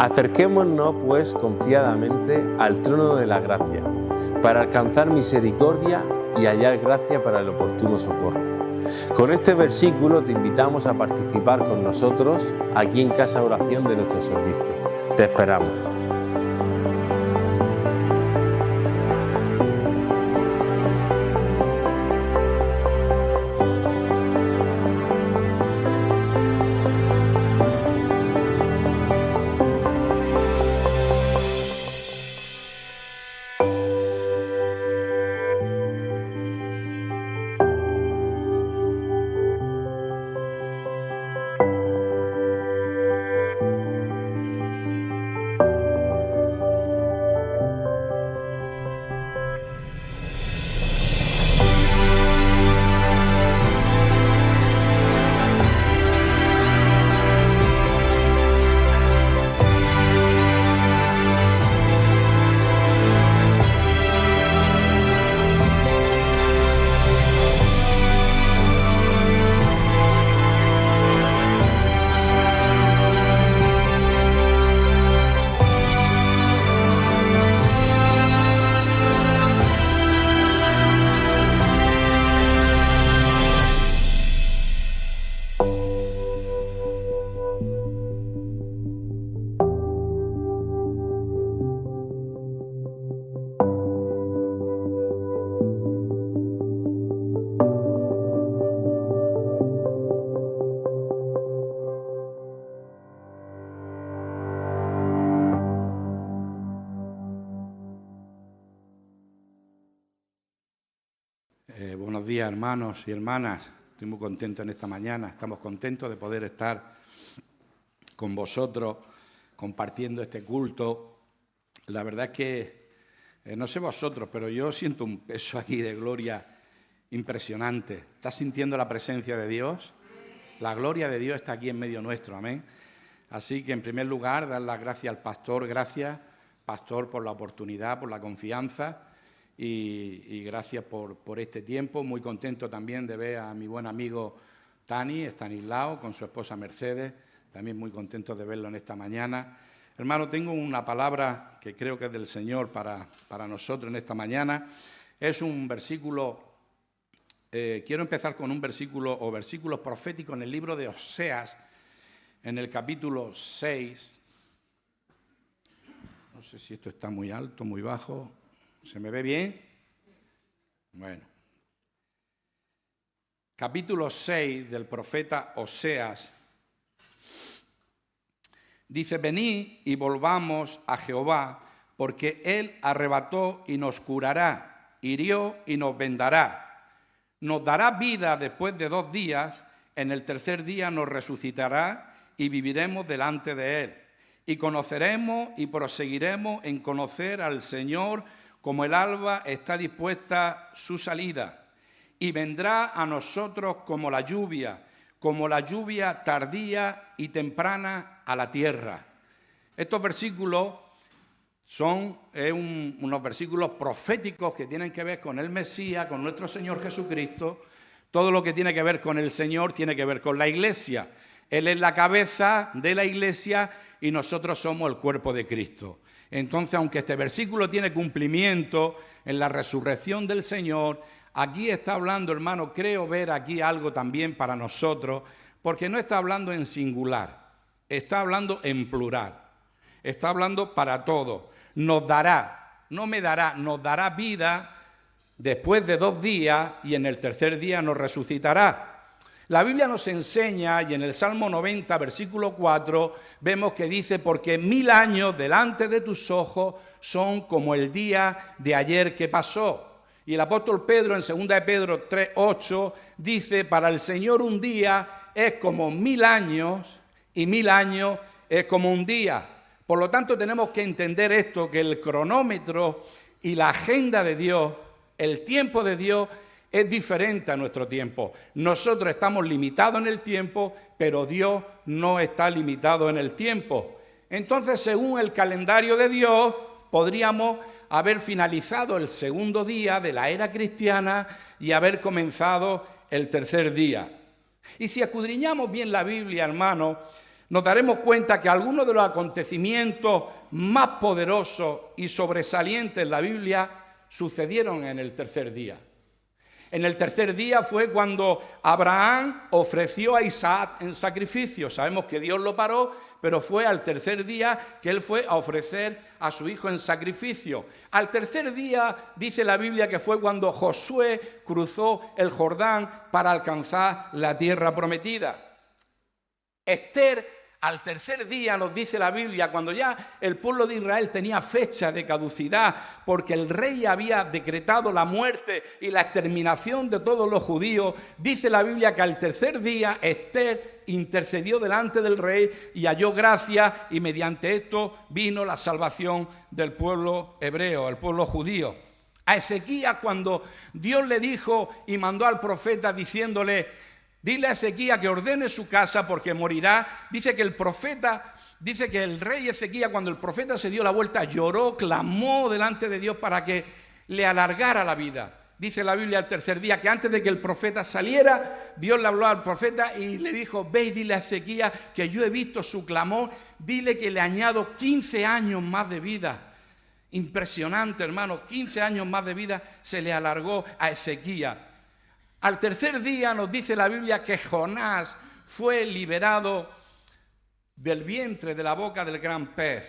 Acerquémonos, pues, confiadamente al trono de la gracia, para alcanzar misericordia y hallar gracia para el oportuno socorro. Con este versículo te invitamos a participar con nosotros aquí en Casa Oración de nuestro servicio. Te esperamos. Buenos días, hermanos y hermanas. Estoy muy contento en esta mañana. Estamos contentos de poder estar con vosotros compartiendo este culto. La verdad es que, no sé vosotros, pero yo siento un peso aquí de gloria impresionante. ¿Estás sintiendo la presencia de Dios? La gloria de Dios está aquí en medio nuestro, amén. Así que, en primer lugar, dar las gracias al pastor. Gracias, pastor, por la oportunidad, por la confianza. Y gracias por este tiempo. Muy contento también de ver a mi buen amigo Estanislao, con su esposa Mercedes. También muy contento de verlo en esta mañana. Hermano, tengo una palabra que creo que es del Señor para nosotros en esta mañana. Es un versículo, quiero empezar con un versículo o versículos proféticos en el libro de Oseas, en el capítulo 6. No sé si esto está muy alto, muy bajo. ¿Se me ve bien? Bueno. Capítulo 6 del profeta Oseas dice: venid y volvamos a Jehová, porque Él arrebató y nos curará, hirió y nos vendará. Nos dará vida después de 2 días, en el tercer día nos resucitará y viviremos delante de Él. Y conoceremos y proseguiremos en conocer al Señor, como el alba está dispuesta su salida, y vendrá a nosotros como la lluvia tardía y temprana a la tierra. Estos versículos son unos versículos proféticos que tienen que ver con el Mesías, con nuestro Señor Jesucristo. Todo lo que tiene que ver con el Señor tiene que ver con la Iglesia. Él es la cabeza de la Iglesia y nosotros somos el cuerpo de Cristo. Entonces, aunque este versículo tiene cumplimiento en la resurrección del Señor, aquí está hablando, hermano, creo ver aquí algo también para nosotros, porque no está hablando en singular, está hablando en plural, está hablando para todos. Nos dará, no me dará, nos dará vida después de 2 días y en el tercer día nos resucitará. La Biblia nos enseña, y en el Salmo 90, versículo 4, vemos que dice: porque 1000 años delante de tus ojos son como el día de ayer que pasó. Y el apóstol Pedro, en 2 de Pedro 3:8, dice: para el Señor un día es como 1000 años, y 1000 años es como un día. Por lo tanto, tenemos que entender esto, que el cronómetro y la agenda de Dios, el tiempo de Dios, es diferente a nuestro tiempo. Nosotros estamos limitados en el tiempo, pero Dios no está limitado en el tiempo. Entonces, según el calendario de Dios, podríamos haber finalizado el segundo día de la era cristiana y haber comenzado el tercer día. Y si escudriñamos bien la Biblia, hermano, nos daremos cuenta que algunos de los acontecimientos más poderosos y sobresalientes en la Biblia sucedieron en el tercer día. En el tercer día fue cuando Abraham ofreció a Isaac en sacrificio. Sabemos que Dios lo paró, pero fue al tercer día que él fue a ofrecer a su hijo en sacrificio. Al tercer día dice la Biblia que fue cuando Josué cruzó el Jordán para alcanzar la tierra prometida. Esther, al tercer día, nos dice la Biblia, cuando ya el pueblo de Israel tenía fecha de caducidad, porque el rey había decretado la muerte y la exterminación de todos los judíos, dice la Biblia que al tercer día Esther intercedió delante del rey y halló gracia, y mediante esto vino la salvación del pueblo hebreo, el pueblo judío. A Ezequías, cuando Dios le dijo y mandó al profeta diciéndole: dile a Ezequías que ordene su casa porque morirá. Dice que el rey Ezequías, cuando el profeta se dio la vuelta, lloró, clamó delante de Dios para que le alargara la vida. Dice la Biblia al tercer día que antes de que el profeta saliera, Dios le habló al profeta y le dijo: ve y dile a Ezequías que yo he visto su clamor, dile que le añado 15 años más de vida. Impresionante, hermano, 15 años más de vida se le alargó a Ezequías. Al tercer día nos dice la Biblia que Jonás fue liberado del vientre, de la boca del gran pez.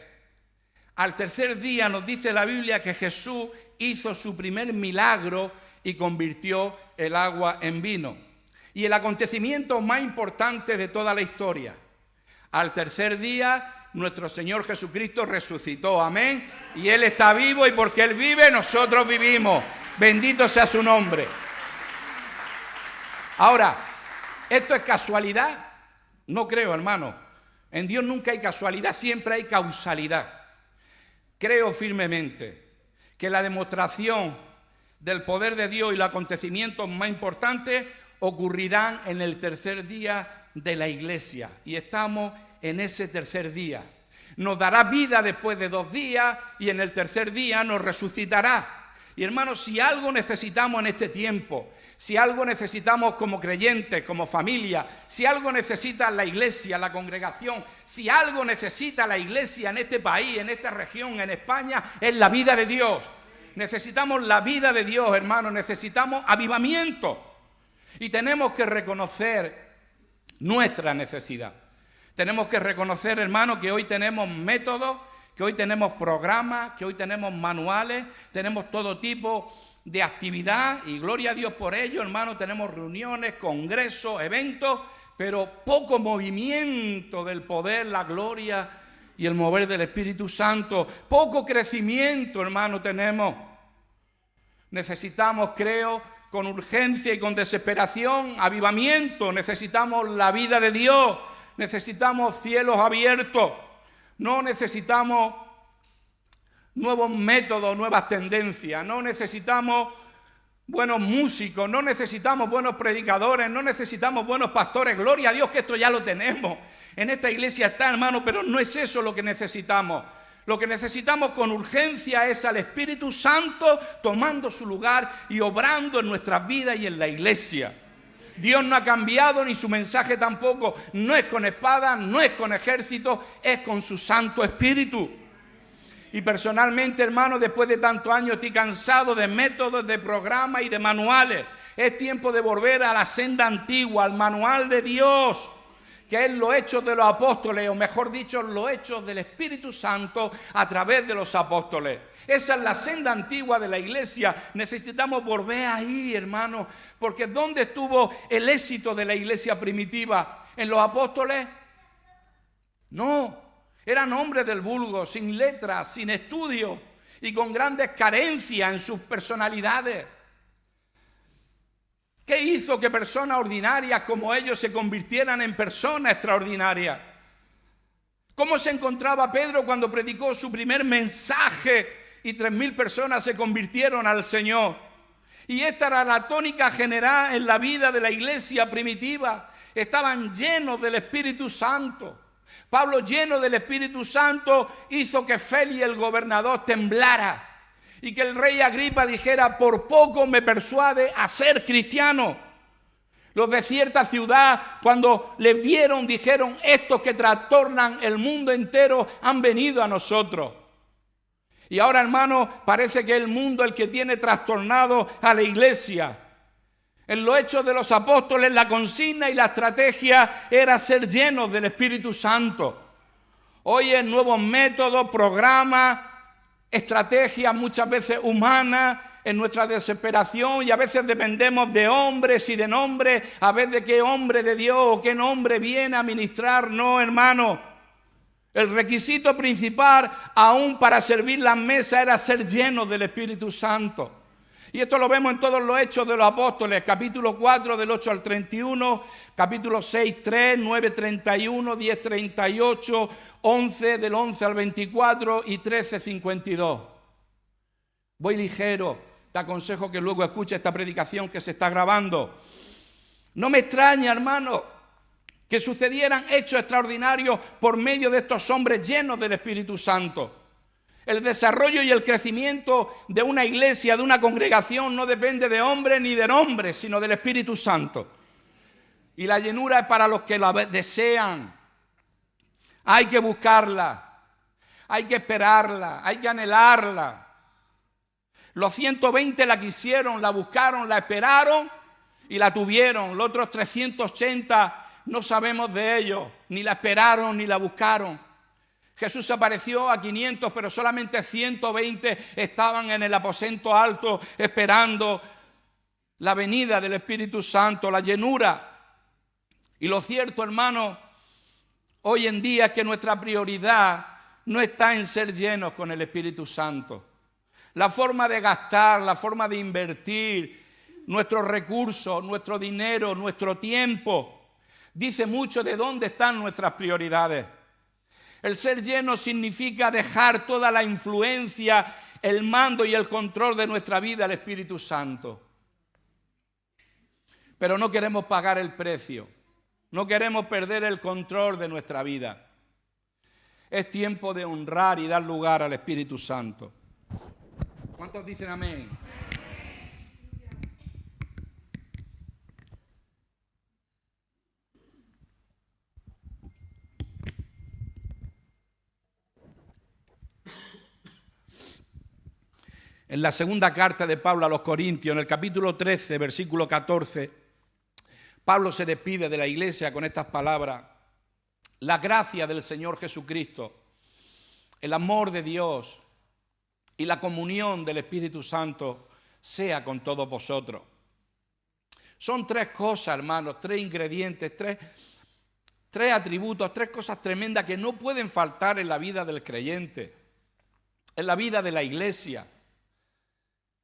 Al tercer día nos dice la Biblia que Jesús hizo su primer milagro y convirtió el agua en vino. Y el acontecimiento más importante de toda la historia: al tercer día nuestro Señor Jesucristo resucitó, amén, y Él está vivo, y porque Él vive, nosotros vivimos. Bendito sea su nombre. Ahora, ¿esto es casualidad? No creo, hermano. En Dios nunca hay casualidad, siempre hay causalidad. Creo firmemente que la demostración del poder de Dios y los acontecimientos más importantes ocurrirán en el tercer día de la iglesia. Y estamos en ese tercer día. Nos dará vida después de 2 días y en el tercer día nos resucitará. Y hermanos, si algo necesitamos en este tiempo, si algo necesitamos como creyentes, como familia, si algo necesita la iglesia, la congregación, si algo necesita la iglesia en este país, en esta región, en España, es la vida de Dios. Necesitamos la vida de Dios, hermanos, necesitamos avivamiento. Y tenemos que reconocer nuestra necesidad. Tenemos que reconocer, hermanos, que hoy tenemos métodos, que hoy tenemos programas, que hoy tenemos manuales, tenemos todo tipo de actividad, y gloria a Dios por ello, hermano. Tenemos reuniones, congresos, eventos, pero poco movimiento del poder, la gloria y el mover del Espíritu Santo. Poco crecimiento, hermano, tenemos. Necesitamos, creo, con urgencia y con desesperación, avivamiento. Necesitamos la vida de Dios, necesitamos cielos abiertos. No necesitamos nuevos métodos, nuevas tendencias, no necesitamos buenos músicos, no necesitamos buenos predicadores, no necesitamos buenos pastores. Gloria a Dios que esto ya lo tenemos. En esta iglesia está, hermano, pero no es eso lo que necesitamos. Lo que necesitamos con urgencia es al Espíritu Santo tomando su lugar y obrando en nuestras vidas y en la iglesia. Dios no ha cambiado, ni su mensaje tampoco. No es con espada, no es con ejército, es con su Santo Espíritu. Y personalmente, hermano, después de tantos años estoy cansado de métodos, de programas y de manuales. Es tiempo de volver a la senda antigua, al manual de Dios, que es los hechos de los apóstoles, o mejor dicho, los hechos del Espíritu Santo a través de los apóstoles. Esa es la senda antigua de la iglesia. Necesitamos volver ahí, hermano, porque ¿dónde estuvo el éxito de la iglesia primitiva? ¿En los apóstoles? No, eran hombres del vulgo, sin letras, sin estudio y con grandes carencias en sus personalidades. ¿Qué hizo que personas ordinarias como ellos se convirtieran en personas extraordinarias? ¿Cómo se encontraba Pedro cuando predicó su primer mensaje y 3.000 personas se convirtieron al Señor? Y esta era la tónica general en la vida de la iglesia primitiva. Estaban llenos del Espíritu Santo. Pablo, lleno del Espíritu Santo, hizo que Félix, el gobernador, temblara. Y que el rey Agripa dijera: por poco me persuade a ser cristiano. Los de cierta ciudad, cuando les vieron, dijeron: estos que trastornan el mundo entero han venido a nosotros. Y ahora, hermanos, parece que es el mundo el que tiene trastornado a la iglesia. En los Hechos de los Apóstoles, la consigna y la estrategia era ser llenos del Espíritu Santo. Hoy en nuevos métodos, programas, estrategias muchas veces humanas, en nuestra desesperación, y a veces dependemos de hombres y de nombres, a ver de qué hombre de Dios o qué nombre viene a ministrar. No, hermano. El requisito principal, aún para servir las mesas, era ser llenos del Espíritu Santo. Y esto lo vemos en todos los Hechos de los Apóstoles, capítulo 4 del 8 al 31, capítulo 6, 3, 9, 31, 10, 38, 11 del 11 al 24 y 13, 52. Voy ligero, te aconsejo que luego escuches esta predicación que se está grabando. No me extraña, hermano, que sucedieran hechos extraordinarios por medio de estos hombres llenos del Espíritu Santo. El desarrollo y el crecimiento de una iglesia, de una congregación, no depende de hombres ni de nombres, sino del Espíritu Santo. Y la llenura es para los que la desean. Hay que buscarla, hay que esperarla, hay que anhelarla. Los 120 la quisieron, la buscaron, la esperaron y la tuvieron. Los otros 380 no sabemos de ellos, ni la esperaron ni la buscaron. Jesús apareció a 500, pero solamente 120 estaban en el aposento alto esperando la venida del Espíritu Santo, la llenura. Y lo cierto, hermano, hoy en día es que nuestra prioridad no está en ser llenos con el Espíritu Santo. La forma de gastar, la forma de invertir nuestros recursos, nuestro dinero, nuestro tiempo, dice mucho de dónde están nuestras prioridades. El ser lleno significa dejar toda la influencia, el mando y el control de nuestra vida al Espíritu Santo. Pero no queremos pagar el precio, no queremos perder el control de nuestra vida. Es tiempo de honrar y dar lugar al Espíritu Santo. ¿Cuántos dicen amén? En la segunda carta de Pablo a los Corintios, en el capítulo 13, versículo 14, Pablo se despide de la iglesia con estas palabras: la gracia del Señor Jesucristo, el amor de Dios y la comunión del Espíritu Santo sea con todos vosotros. Son tres cosas, hermanos, tres ingredientes, tres atributos, tres cosas tremendas que no pueden faltar en la vida del creyente, en la vida de la iglesia.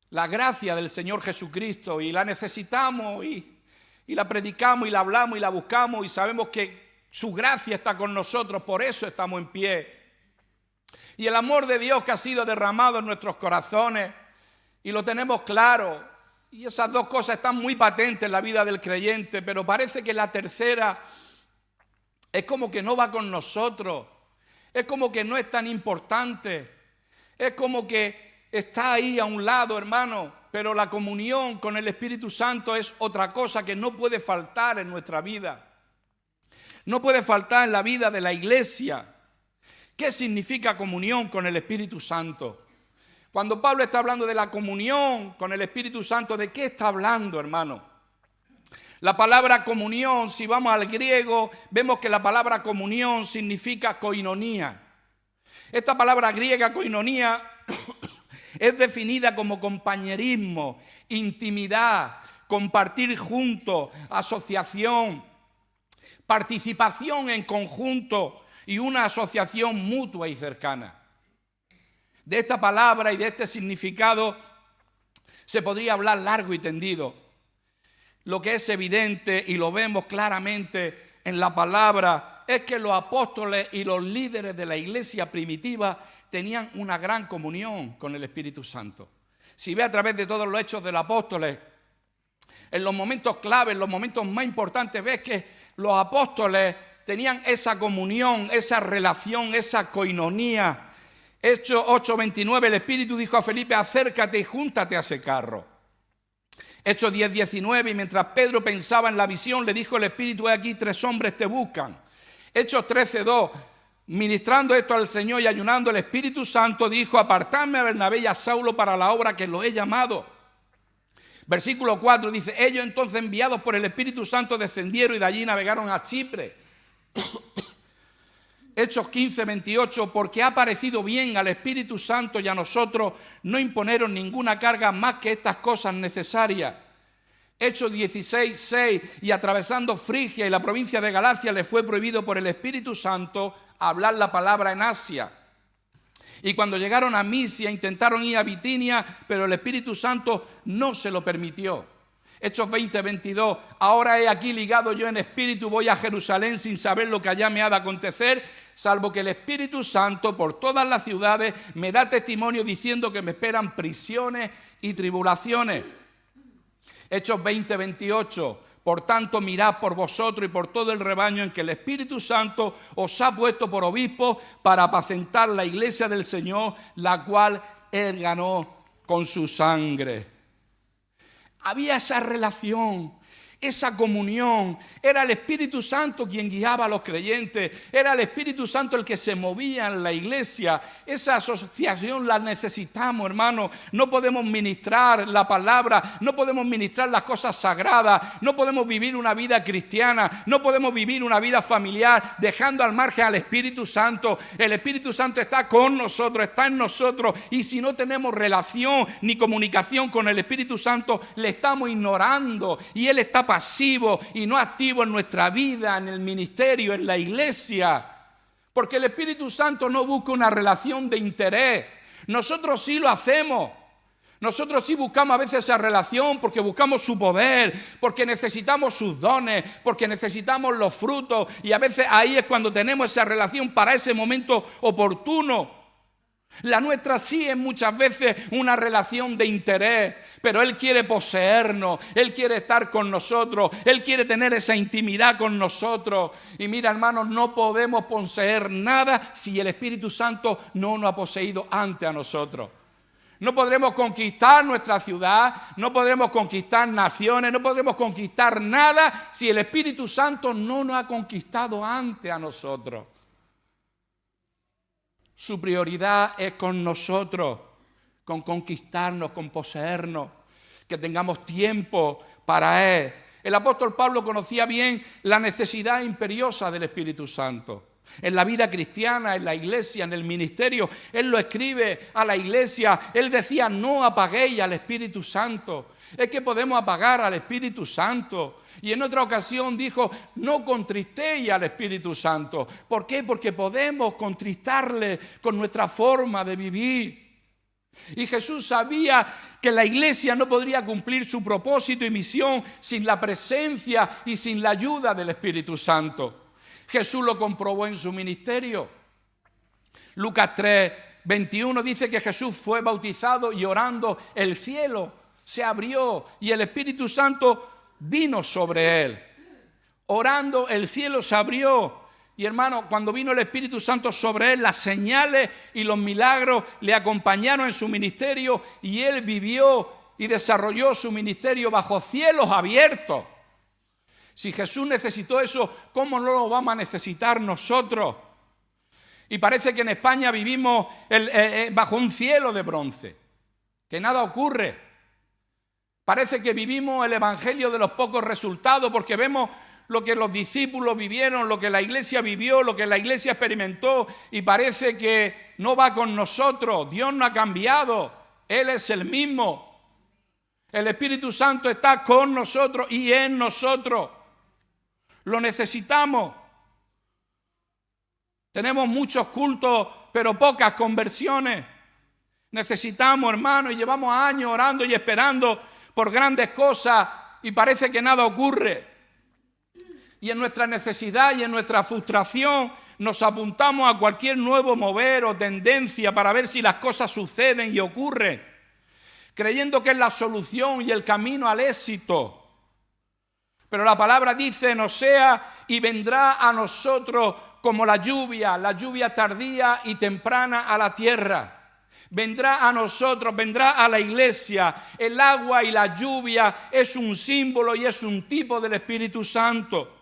La gracia del Señor Jesucristo, y la necesitamos y la predicamos y la hablamos y la buscamos y sabemos que su gracia está con nosotros, por eso estamos en pie. Y el amor de Dios que ha sido derramado en nuestros corazones y lo tenemos claro. Y esas dos cosas están muy patentes en la vida del creyente, pero parece que la tercera es como que no va con nosotros, es como que no es tan importante, es como que está ahí a un lado, hermano, pero la comunión con el Espíritu Santo es otra cosa que no puede faltar en nuestra vida. No puede faltar en la vida de la iglesia. ¿Qué significa comunión con el Espíritu Santo? Cuando Pablo está hablando de la comunión con el Espíritu Santo, ¿de qué está hablando, hermano? La palabra comunión, si vamos al griego, vemos que la palabra comunión significa koinonía. Esta palabra griega, koinonía, es definida como compañerismo, intimidad, compartir juntos, asociación, participación en conjunto y una asociación mutua y cercana. De esta palabra y de este significado se podría hablar largo y tendido. Lo que es evidente y lo vemos claramente en la palabra es que los apóstoles y los líderes de la iglesia primitiva tenían una gran comunión con el Espíritu Santo. Si ve a través de todos los hechos de los apóstoles, en los momentos claves, en los momentos más importantes, ves que los apóstoles tenían esa comunión, esa relación, esa koinonía. Hechos 8:29, el Espíritu dijo a Felipe: acércate y júntate a ese carro. Hechos 10:19, y mientras Pedro pensaba en la visión, le dijo el Espíritu: he aquí 3 hombres te buscan. Hechos 13:2, ministrando esto al Señor y ayunando, el Espíritu Santo dijo: apartadme a Bernabé y a Saulo para la obra que los he llamado. Versículo 4 dice: ellos entonces, enviados por el Espíritu Santo, descendieron y de allí navegaron a Chipre. Hechos 15:28, porque ha parecido bien al Espíritu Santo y a nosotros no imponeron ninguna carga más que estas cosas necesarias. Hechos 16:6, y atravesando Frigia y la provincia de Galacia, le fue prohibido por el Espíritu Santo hablar la palabra en Asia. Y cuando llegaron a Misia intentaron ir a Bitinia, pero el Espíritu Santo no se lo permitió. Hechos 20:22, ahora he aquí ligado yo en espíritu, voy a Jerusalén sin saber lo que allá me ha de acontecer, salvo que el Espíritu Santo por todas las ciudades me da testimonio diciendo que me esperan prisiones y tribulaciones. Hechos 20:28, por tanto mirad por vosotros y por todo el rebaño en que el Espíritu Santo os ha puesto por obispos para apacentar la iglesia del Señor, la cual Él ganó con su sangre. Había esa relación, esa comunión. Era el Espíritu Santo quien guiaba a los creyentes. Era el Espíritu Santo el que se movía en la iglesia. Esa asociación la necesitamos, hermano. No podemos ministrar la palabra, no podemos ministrar las cosas sagradas, no podemos vivir una vida cristiana, no podemos vivir una vida familiar dejando al margen al Espíritu Santo. El Espíritu Santo está con nosotros, está en nosotros, y si no tenemos relación ni comunicación con el Espíritu Santo, le estamos ignorando, y Él está pasivo y no activo en nuestra vida, en el ministerio, en la iglesia. Porque el Espíritu Santo no busca una relación de interés. Nosotros sí lo hacemos. Nosotros sí buscamos a veces esa relación porque buscamos su poder, porque necesitamos sus dones, porque necesitamos los frutos, y a veces ahí es cuando tenemos esa relación para ese momento oportuno. La nuestra sí es muchas veces una relación de interés, pero Él quiere poseernos, Él quiere estar con nosotros, Él quiere tener esa intimidad con nosotros. Y mira, hermanos, no podemos poseer nada si el Espíritu Santo no nos ha poseído antes a nosotros. No podremos conquistar nuestra ciudad, no podremos conquistar naciones, no podremos conquistar nada si el Espíritu Santo no nos ha conquistado antes a nosotros. Su prioridad es con nosotros, con conquistarnos, con poseernos, que tengamos tiempo para Él. El apóstol Pablo conocía bien la necesidad imperiosa del Espíritu Santo. En la vida cristiana, en la iglesia, en el ministerio, Él lo escribe a la iglesia. Él decía: no apaguéis al Espíritu Santo. Es que podemos apagar al Espíritu Santo. Y en otra ocasión dijo: no contristéis al Espíritu Santo. ¿Por qué? Porque podemos contristarle con nuestra forma de vivir. Y Jesús sabía que la iglesia no podría cumplir su propósito y misión sin la presencia y sin la ayuda del Espíritu Santo. Jesús lo comprobó en su ministerio. Lucas 3:21 dice que Jesús fue bautizado y orando el cielo se abrió y el Espíritu Santo vino sobre él. Orando el cielo se abrió. Y hermano, cuando vino el Espíritu Santo sobre él, las señales y los milagros le acompañaron en su ministerio y él vivió y desarrolló su ministerio bajo cielos abiertos. Si Jesús necesitó eso, ¿cómo no lo vamos a necesitar nosotros? Y parece que en España vivimos bajo un cielo de bronce, que nada ocurre. Parece que vivimos el evangelio de los pocos resultados, porque vemos lo que los discípulos vivieron, lo que la iglesia vivió, lo que la iglesia experimentó, y parece que no va con nosotros. Dios no ha cambiado, Él es el mismo. El Espíritu Santo está con nosotros y en nosotros. Lo necesitamos. Tenemos muchos cultos, pero pocas conversiones. Necesitamos, hermano, y llevamos años orando y esperando por grandes cosas y parece que nada ocurre. Y en nuestra necesidad y en nuestra frustración nos apuntamos a cualquier nuevo mover o tendencia para ver si las cosas suceden y ocurren, creyendo que es la solución y el camino al éxito. Pero la palabra dice: no sea y vendrá a nosotros como la lluvia tardía y temprana a la tierra. vendrá a nosotros, vendrá a la iglesia. El agua y la lluvia es un símbolo y es un tipo del Espíritu Santo.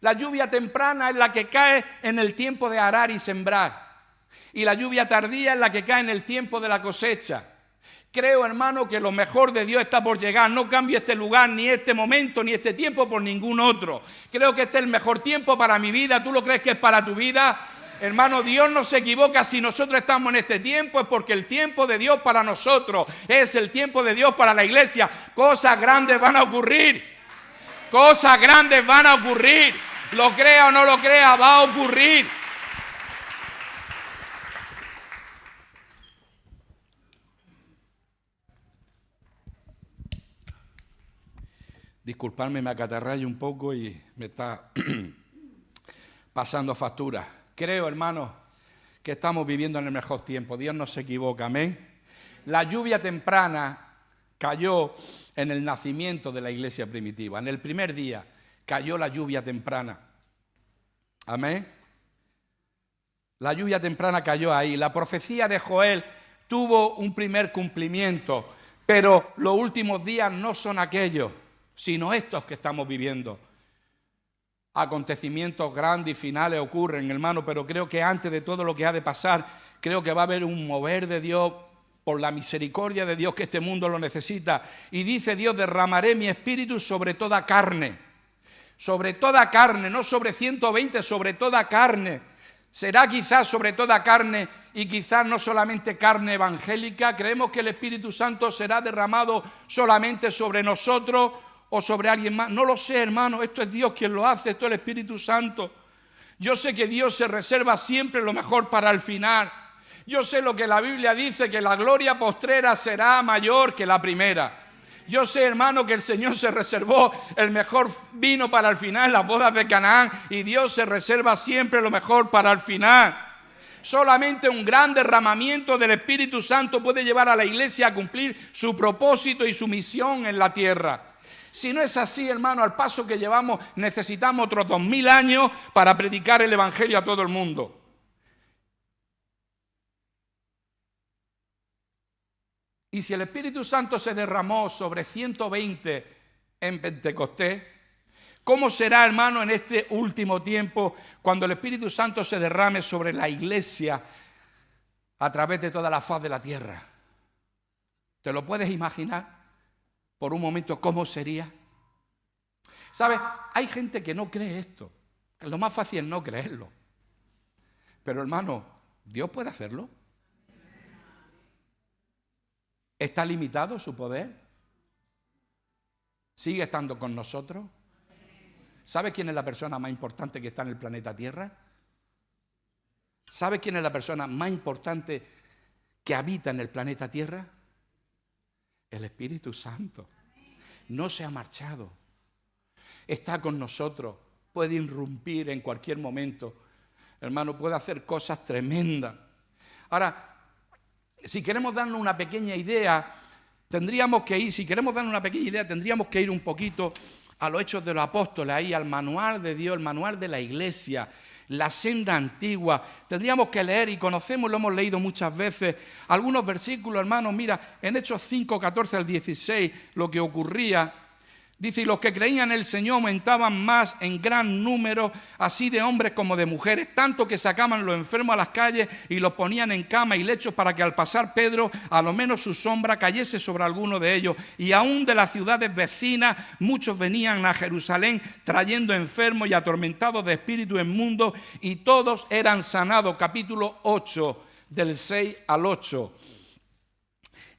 La lluvia temprana es la que cae en el tiempo de arar y sembrar. Y la lluvia tardía es la que cae en el tiempo de la cosecha. Creo, hermano, que lo mejor de Dios está por llegar. No cambio este lugar, ni este momento, ni este tiempo por ningún otro. Creo que este es el mejor tiempo para mi vida. ¿Tú lo crees que es para tu vida? Hermano, Dios no se equivoca. Si nosotros estamos en este tiempo es porque el tiempo de Dios para nosotros es el tiempo de Dios para la iglesia. Cosas grandes van a ocurrir. Cosas grandes van a ocurrir. Lo crea o no lo crea, va a ocurrir. Disculpadme, me acatarrallo un poco y me está pasando factura. Creo, hermanos, que estamos viviendo en el mejor tiempo. Dios no se equivoca, amén. La lluvia temprana cayó en el nacimiento de la iglesia primitiva. En el primer día cayó la lluvia temprana. Amén. La lluvia temprana cayó ahí. La profecía de Joel tuvo un primer cumplimiento, pero los últimos días no son aquellos, sino estos que estamos viviendo. Acontecimientos grandes y finales ocurren, hermano, pero creo que antes de todo lo que ha de pasar, creo que va a haber un mover de Dios por la misericordia de Dios, que este mundo lo necesita. Y dice Dios: derramaré mi espíritu sobre toda carne. Sobre toda carne, no sobre 120, sobre toda carne. Será quizás sobre toda carne y quizás no solamente carne evangélica. Creemos que el Espíritu Santo será derramado solamente sobre nosotros o sobre alguien más. No lo sé, hermano, esto es Dios quien lo hace, esto es el Espíritu Santo. Yo sé que Dios se reserva siempre lo mejor para el final. Yo sé lo que la Biblia dice, que la gloria postrera será mayor que la primera. Yo sé, hermano, que el Señor se reservó el mejor vino para el final, las bodas de Canaán, y Dios se reserva siempre lo mejor para el final. Solamente un gran derramamiento del Espíritu Santo puede llevar a la iglesia a cumplir su propósito y su misión en la tierra. Si no es así, hermano, al paso que llevamos, necesitamos otros 2000 años para predicar el Evangelio a todo el mundo. Y si el Espíritu Santo se derramó sobre 120 en Pentecostés, ¿cómo será, hermano, en este último tiempo, cuando el Espíritu Santo se derrame sobre la iglesia a través de toda la faz de la tierra? ¿Te lo puedes imaginar por un momento cómo sería? ¿Sabes? Hay gente que no cree esto. Lo más fácil es no creerlo. Pero, hermano, ¿Dios puede hacerlo? ¿Está limitado su poder? ¿Sigue estando con nosotros? ¿Sabe quién es la persona más importante que está en el planeta Tierra? ¿Sabe quién es la persona más importante que habita en el planeta Tierra? El Espíritu Santo. No se ha marchado. Está con nosotros. Puede irrumpir en cualquier momento. Hermano, puede hacer cosas tremendas. Ahora, si queremos darnos una pequeña idea, tendríamos que ir un poquito a los Hechos de los Apóstoles, ahí al manual de Dios, el manual de la iglesia, la senda antigua. Tendríamos que leer, y conocemos, lo hemos leído muchas veces, algunos versículos, hermanos. Mira, en Hechos 5, 14 al 16, lo que ocurría. Dice: y los que creían en el Señor aumentaban más en gran número, así de hombres como de mujeres, tanto que sacaban los enfermos a las calles y los ponían en cama y lechos, para que al pasar Pedro, a lo menos su sombra cayese sobre alguno de ellos. Y aún de las ciudades vecinas muchos venían a Jerusalén trayendo enfermos y atormentados de espíritu inmundo, y todos eran sanados. Capítulo 8, del 6 al 8.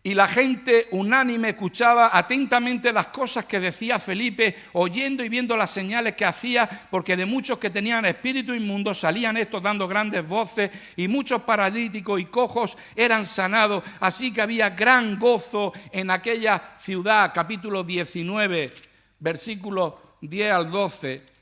Y la gente unánime escuchaba atentamente las cosas que decía Felipe, oyendo y viendo las señales que hacía, porque de muchos que tenían espíritu inmundo salían estos dando grandes voces, y muchos paralíticos y cojos eran sanados. Así que había gran gozo en aquella ciudad. Capítulo 19, versículos 10 al 12.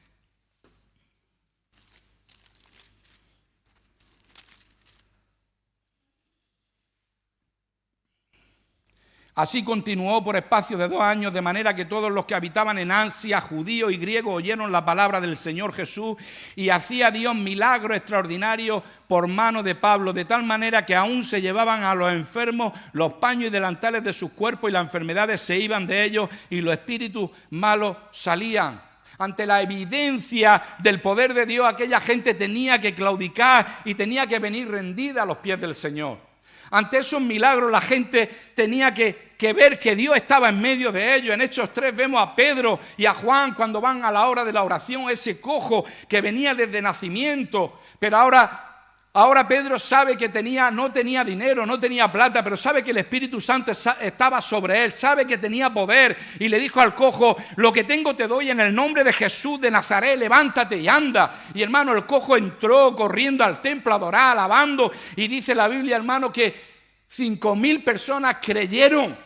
Así continuó por espacio de 2 años, de manera que todos los que habitaban en Asia, judíos y griegos, oyeron la palabra del Señor Jesús, y hacía Dios milagros extraordinarios por mano de Pablo, de tal manera que aún se llevaban a los enfermos los paños y delantales de sus cuerpos, y las enfermedades se iban de ellos, y los espíritus malos salían. Ante la evidencia del poder de Dios, aquella gente tenía que claudicar y tenía que venir rendida a los pies del Señor. Ante esos milagros la gente tenía que ver que Dios estaba en medio de ellos. En Hechos 3 vemos a Pedro y a Juan cuando van a la hora de la oración, ese cojo que venía desde nacimiento. Pero ahora Pedro sabe que no tenía dinero, no tenía plata, pero sabe que el Espíritu Santo estaba sobre él, sabe que tenía poder, y le dijo al cojo: lo que tengo te doy en el nombre de Jesús de Nazaret, levántate y anda. Y hermano, el cojo entró corriendo al templo a adorar, alabando, y dice la Biblia, hermano, que 5.000 personas creyeron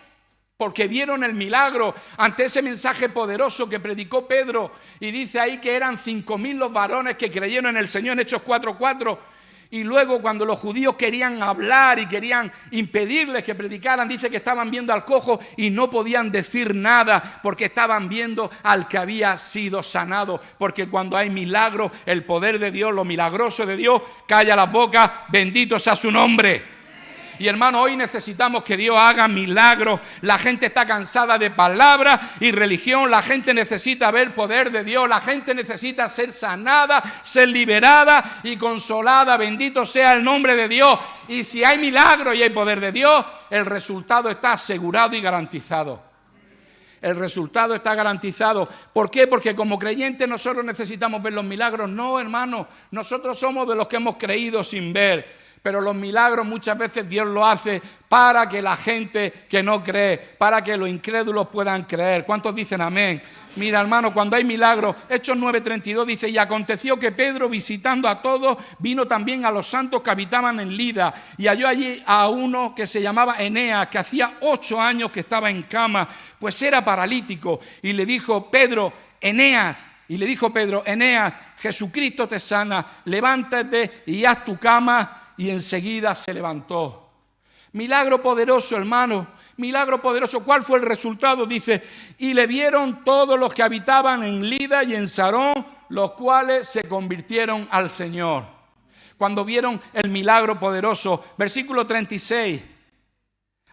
porque vieron el milagro ante ese mensaje poderoso que predicó Pedro. Y dice ahí que eran 5.000 los varones que creyeron en el Señor en Hechos 4:4. Y luego, cuando los judíos querían hablar y querían impedirles que predicaran, dice que estaban viendo al cojo y no podían decir nada porque estaban viendo al que había sido sanado. Porque cuando hay milagros, el poder de Dios, lo milagroso de Dios, calla las bocas. Bendito sea su nombre. Y hermano, hoy necesitamos que Dios haga milagros. La gente está cansada de palabras y religión. La gente necesita ver poder de Dios. La gente necesita ser sanada, ser liberada y consolada. Bendito sea el nombre de Dios. Y si hay milagros y hay poder de Dios, el resultado está asegurado y garantizado. El resultado está garantizado. ¿Por qué? Porque como creyentes nosotros necesitamos ver los milagros. No, hermano, nosotros somos de los que hemos creído sin ver. Pero los milagros muchas veces Dios lo hace para que la gente que no cree, para que los incrédulos puedan creer. ¿Cuántos dicen amén? Mira, hermano, cuando hay milagros, Hechos 9:32 dice: y aconteció que Pedro, visitando a todos, vino también a los santos que habitaban en Lida, y halló allí a uno que se llamaba Eneas, que hacía 8 años que estaba en cama, pues era paralítico. Y le dijo Pedro: Eneas, Jesucristo te sana, levántate y haz tu cama. Y enseguida se levantó. Milagro poderoso, hermano. Milagro poderoso. ¿Cuál fue el resultado? Dice: y le vieron todos los que habitaban en Lida y en Sarón, los cuales se convirtieron al Señor. Cuando vieron el milagro poderoso. Versículo 36.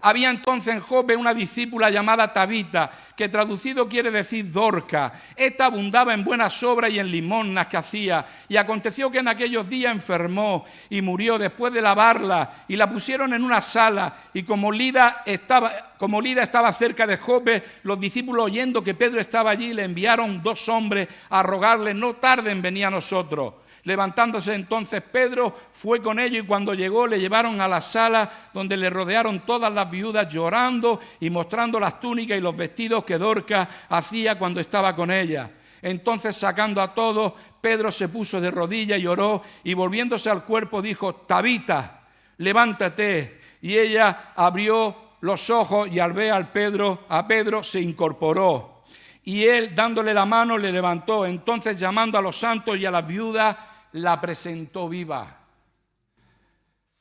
Había entonces en Jope una discípula llamada Tabita, que traducido quiere decir Dorca. Esta abundaba en buenas obras y en limosnas que hacía. Y aconteció que en aquellos días enfermó y murió después de lavarla. Y la pusieron en una sala. Y como Lida estaba cerca de Jope, los discípulos, oyendo que Pedro estaba allí, le enviaron 2 hombres a rogarle: no tarden en venir a nosotros. Levantándose entonces Pedro, fue con ellos, y cuando llegó le llevaron a la sala donde le rodearon todas las viudas llorando y mostrando las túnicas y los vestidos que Dorcas hacía cuando estaba con ella. Entonces, sacando a todos, Pedro se puso de rodillas y oró, y volviéndose al cuerpo dijo: Tabita, levántate. Y ella abrió los ojos, y al ver a Pedro se incorporó. Y él, dándole la mano, le levantó. Entonces, llamando a los santos y a las viudas, la presentó viva.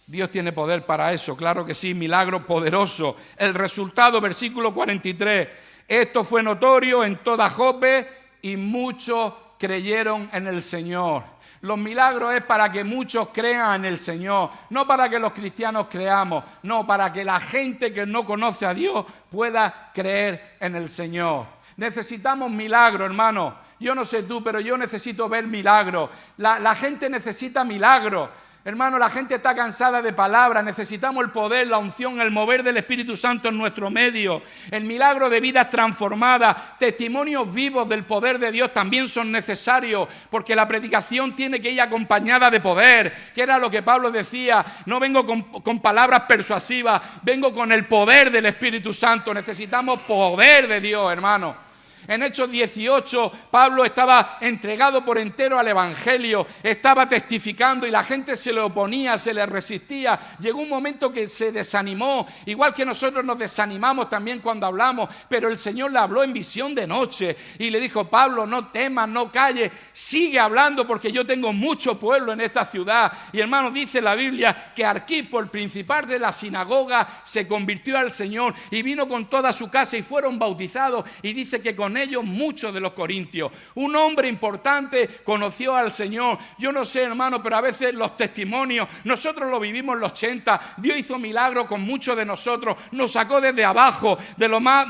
Dios tiene poder para eso, claro que sí, milagro poderoso. El resultado, versículo 43. Esto fue notorio en toda Jope y muchos creyeron en el Señor. Los milagros es para que muchos crean en el Señor, no para que los cristianos creamos, no, para que la gente que no conoce a Dios pueda creer en el Señor. Necesitamos milagros, hermano. Yo no sé tú, pero yo necesito ver milagros. La gente necesita milagros. Hermano, la gente está cansada de palabras. Necesitamos el poder, la unción, el mover del Espíritu Santo en nuestro medio. El milagro de vidas transformadas, testimonios vivos del poder de Dios también son necesarios, porque la predicación tiene que ir acompañada de poder, que era lo que Pablo decía: no vengo con palabras persuasivas, vengo con el poder del Espíritu Santo. Necesitamos poder de Dios, hermano. En Hechos 18, Pablo estaba entregado por entero al Evangelio, estaba testificando y la gente se le oponía, se le resistía. Llegó un momento que se desanimó, igual que nosotros nos desanimamos también cuando hablamos, pero el Señor le habló en visión de noche y le dijo: Pablo, no temas, no calles, sigue hablando porque yo tengo mucho pueblo en esta ciudad. Y hermano, dice la Biblia que Arquipo, el principal de la sinagoga, se convirtió al Señor y vino con toda su casa y fueron bautizados, y dice que con ellos muchos de los corintios. Un hombre importante conoció al Señor. Yo no sé, hermano, pero a veces los testimonios, nosotros lo vivimos en los 80, Dios hizo milagros con muchos de nosotros, nos sacó desde abajo, de lo más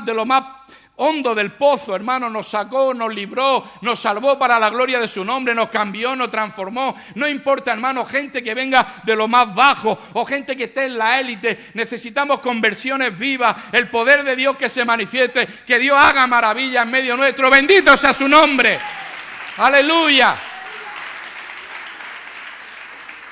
hondo del pozo, hermano, nos sacó, nos libró, nos salvó para la gloria de su nombre, nos cambió, nos transformó. No importa, hermano, gente que venga de lo más bajo o gente que esté en la élite, necesitamos conversiones vivas, el poder de Dios que se manifieste, que Dios haga maravillas en medio nuestro. Bendito sea su nombre. Aleluya.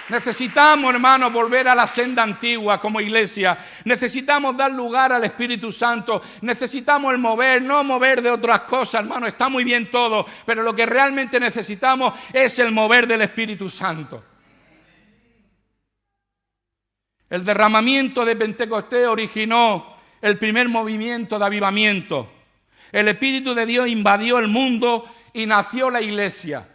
Necesitamos, hermanos, volver a la senda antigua como iglesia. Necesitamos dar lugar al Espíritu Santo. Necesitamos el mover, no mover de otras cosas, hermano. Está muy bien todo, pero lo que realmente necesitamos es el mover del Espíritu Santo. El derramamiento de Pentecostés originó el primer movimiento de avivamiento. El Espíritu de Dios invadió el mundo y nació la iglesia.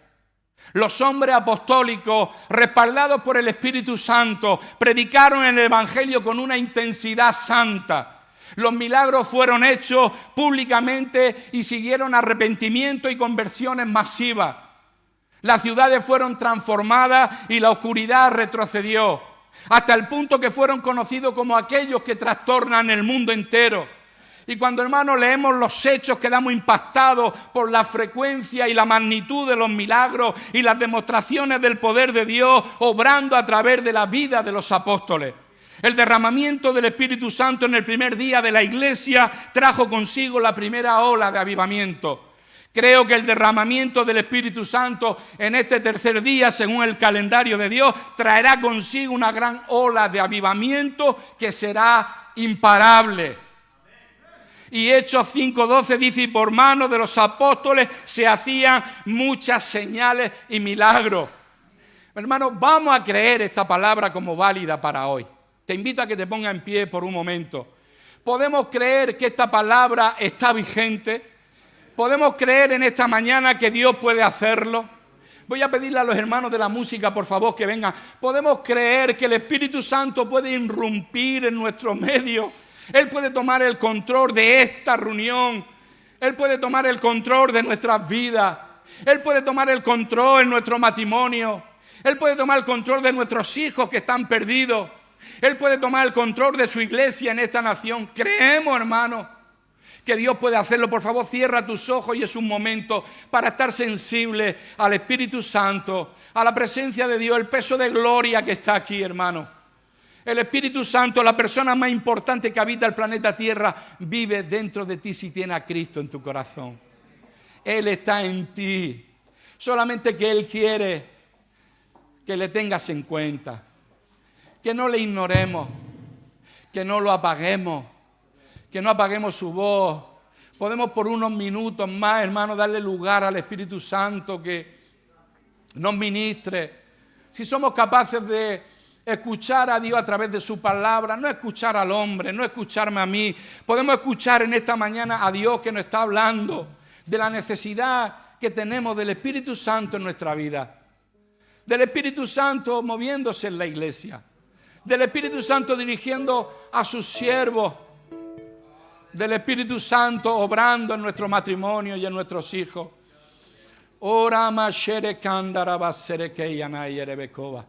Los hombres apostólicos, respaldados por el Espíritu Santo, predicaron el Evangelio con una intensidad santa. Los milagros fueron hechos públicamente y siguieron arrepentimiento y conversiones masivas. Las ciudades fueron transformadas y la oscuridad retrocedió, hasta el punto que fueron conocidos como aquellos que trastornan el mundo entero. Y cuando, hermanos, leemos los hechos, quedamos impactados por la frecuencia y la magnitud de los milagros y las demostraciones del poder de Dios obrando a través de la vida de los apóstoles. El derramamiento del Espíritu Santo en el primer día de la iglesia trajo consigo la primera ola de avivamiento. Creo que el derramamiento del Espíritu Santo en este tercer día, según el calendario de Dios, traerá consigo una gran ola de avivamiento que será imparable. Y Hechos 5:12 dice: y por mano de los apóstoles se hacían muchas señales y milagros. Hermanos, vamos a creer esta palabra como válida para hoy. Te invito a que te pongas en pie por un momento. ¿Podemos creer que esta palabra está vigente? ¿Podemos creer en esta mañana que Dios puede hacerlo? Voy a pedirle a los hermanos de la música, por favor, que vengan. ¿Podemos creer que el Espíritu Santo puede irrumpir en nuestro medio? Él puede tomar el control de esta reunión. Él puede tomar el control de nuestras vidas. Él puede tomar el control en nuestro matrimonio. Él puede tomar el control de nuestros hijos que están perdidos. Él puede tomar el control de su iglesia en esta nación. Creemos, hermano, que Dios puede hacerlo. Por favor, cierra tus ojos y es un momento para estar sensible al Espíritu Santo, a la presencia de Dios, el peso de gloria que está aquí, hermano. El Espíritu Santo, la persona más importante que habita el planeta Tierra, vive dentro de ti si tienes a Cristo en tu corazón. Él está en ti. Solamente que Él quiere que le tengas en cuenta, que no le ignoremos, que no lo apaguemos, que no apaguemos su voz. Podemos por unos minutos más, hermano, darle lugar al Espíritu Santo que nos ministre. Si somos capaces de escuchar a Dios a través de su palabra, no escuchar al hombre, no escucharme a mí. Podemos escuchar en esta mañana a Dios que nos está hablando de la necesidad que tenemos del Espíritu Santo en nuestra vida. Del Espíritu Santo moviéndose en la iglesia. Del Espíritu Santo dirigiendo a sus siervos. Del Espíritu Santo obrando en nuestro matrimonio y en nuestros hijos. Ora ma shere kandara basere keyana yerebekova.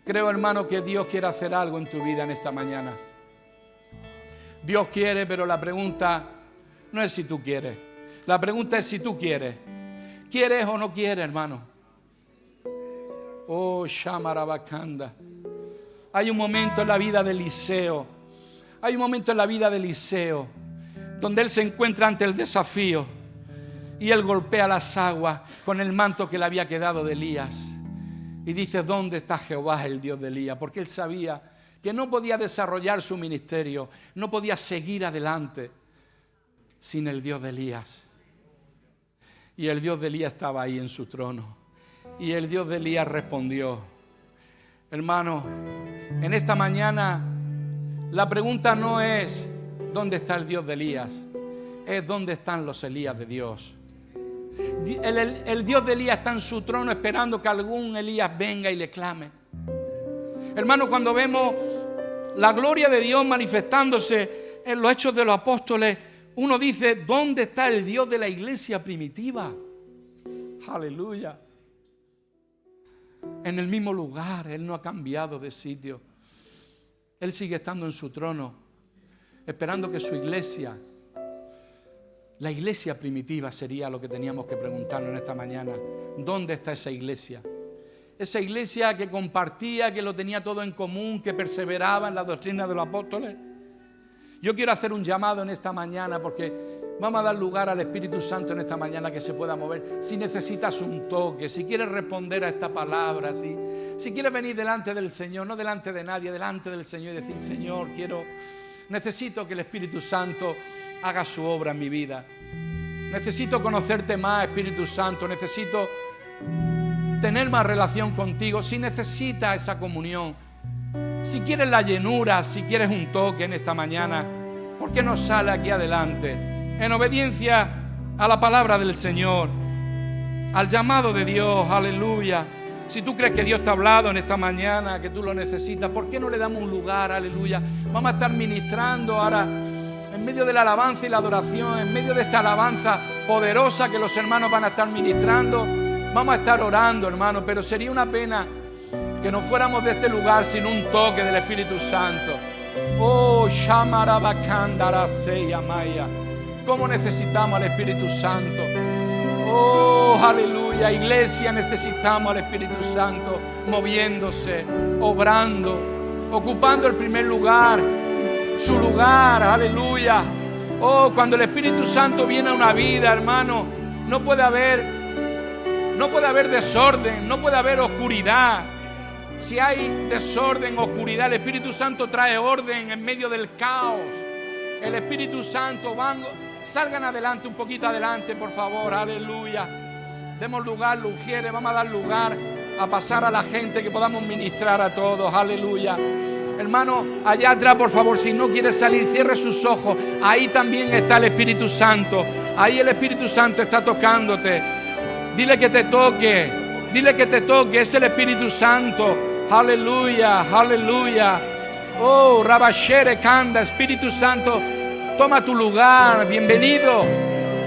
Creo, hermano, que Dios quiere hacer algo en tu vida en esta mañana. Dios quiere, pero la pregunta no es si tú quieres. La pregunta es si tú quieres. ¿Quieres o no quieres, hermano? Oh, Shamarabakanda. Hay un momento en la vida de Eliseo. Hay un momento en la vida de Eliseo donde él se encuentra ante el desafío. Y él golpea las aguas con el manto que le había quedado de Elías. Y dice: ¿dónde está Jehová, el Dios de Elías? Porque él sabía que no podía desarrollar su ministerio, no podía seguir adelante sin el Dios de Elías. Y el Dios de Elías estaba ahí en su trono. Y el Dios de Elías respondió. Hermano, en esta mañana la pregunta no es ¿dónde está el Dios de Elías? Es ¿dónde están los Elías de Dios? El Dios de Elías está en su trono esperando que algún Elías venga y le clame. Hermano, cuando vemos la gloria de Dios manifestándose en los hechos de los apóstoles, uno dice, ¿dónde está el Dios de la iglesia primitiva? Aleluya. En el mismo lugar, Él no ha cambiado de sitio. Él sigue estando en su trono, esperando que su iglesia, la iglesia primitiva sería lo que teníamos que preguntarnos en esta mañana. ¿Dónde está esa iglesia? Esa iglesia que compartía, que lo tenía todo en común, que perseveraba en la doctrina de los apóstoles. Yo quiero hacer un llamado en esta mañana porque vamos a dar lugar al Espíritu Santo en esta mañana que se pueda mover. Si necesitas un toque, si quieres responder a esta palabra, si quieres venir delante del Señor, no delante de nadie, delante del Señor y decir, Señor, necesito que el Espíritu Santo haga su obra en mi vida. Necesito conocerte más, Espíritu Santo. Necesito tener más relación contigo. Si necesitas esa comunión, si quieres la llenura, si quieres un toque en esta mañana, ¿por qué no sale aquí adelante? En obediencia a la palabra del Señor, al llamado de Dios, aleluya. Si tú crees que Dios te ha hablado en esta mañana, que tú lo necesitas, ¿por qué no le damos un lugar, aleluya? Vamos a estar ministrando ahora en medio de la alabanza y la adoración, en medio de esta alabanza poderosa que los hermanos van a estar ministrando. Vamos a estar orando, hermano, pero sería una pena que nos fuéramos de este lugar sin un toque del Espíritu Santo. Oh, Shamarabakandara Seyamaya. ¿Cómo necesitamos al Espíritu Santo? Oh, aleluya. Iglesia, necesitamos al Espíritu Santo moviéndose, obrando, ocupando el primer lugar, su lugar, aleluya. Oh, cuando el Espíritu Santo viene a una vida, hermano, no puede haber desorden, no puede haber oscuridad. Si hay desorden, oscuridad, el Espíritu Santo trae orden en medio del caos. El Espíritu Santo, salgan adelante, un poquito adelante, por favor, aleluya. Demos lugar, Lugieres, vamos a dar lugar a pasar a la gente, que podamos ministrar a todos, aleluya. Hermano, allá atrás, por favor, si no quiere salir, cierre sus ojos. Ahí también está el Espíritu Santo. Ahí el Espíritu Santo está tocándote. Dile que te toque, es el Espíritu Santo. Aleluya, aleluya. Oh, Rabashere Kanda, Espíritu Santo, toma tu lugar. Bienvenido,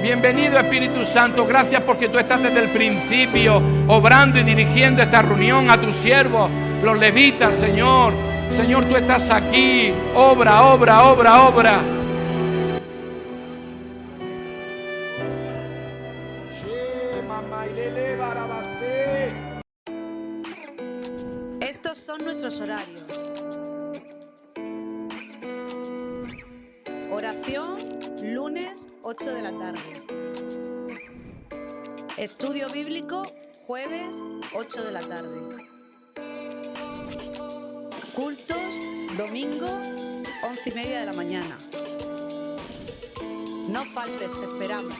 bienvenido Espíritu Santo. Gracias porque tú estás desde el principio obrando y dirigiendo esta reunión a tus siervos, los levitas, Señor. Señor, tú estás aquí. Obra, obra, obra, obra. Estos son nuestros horarios. Oración, lunes, 8 de la tarde. Estudio bíblico, jueves, 8 de la tarde. Cultos, domingo, 11:30 de la mañana. No faltes, te esperamos.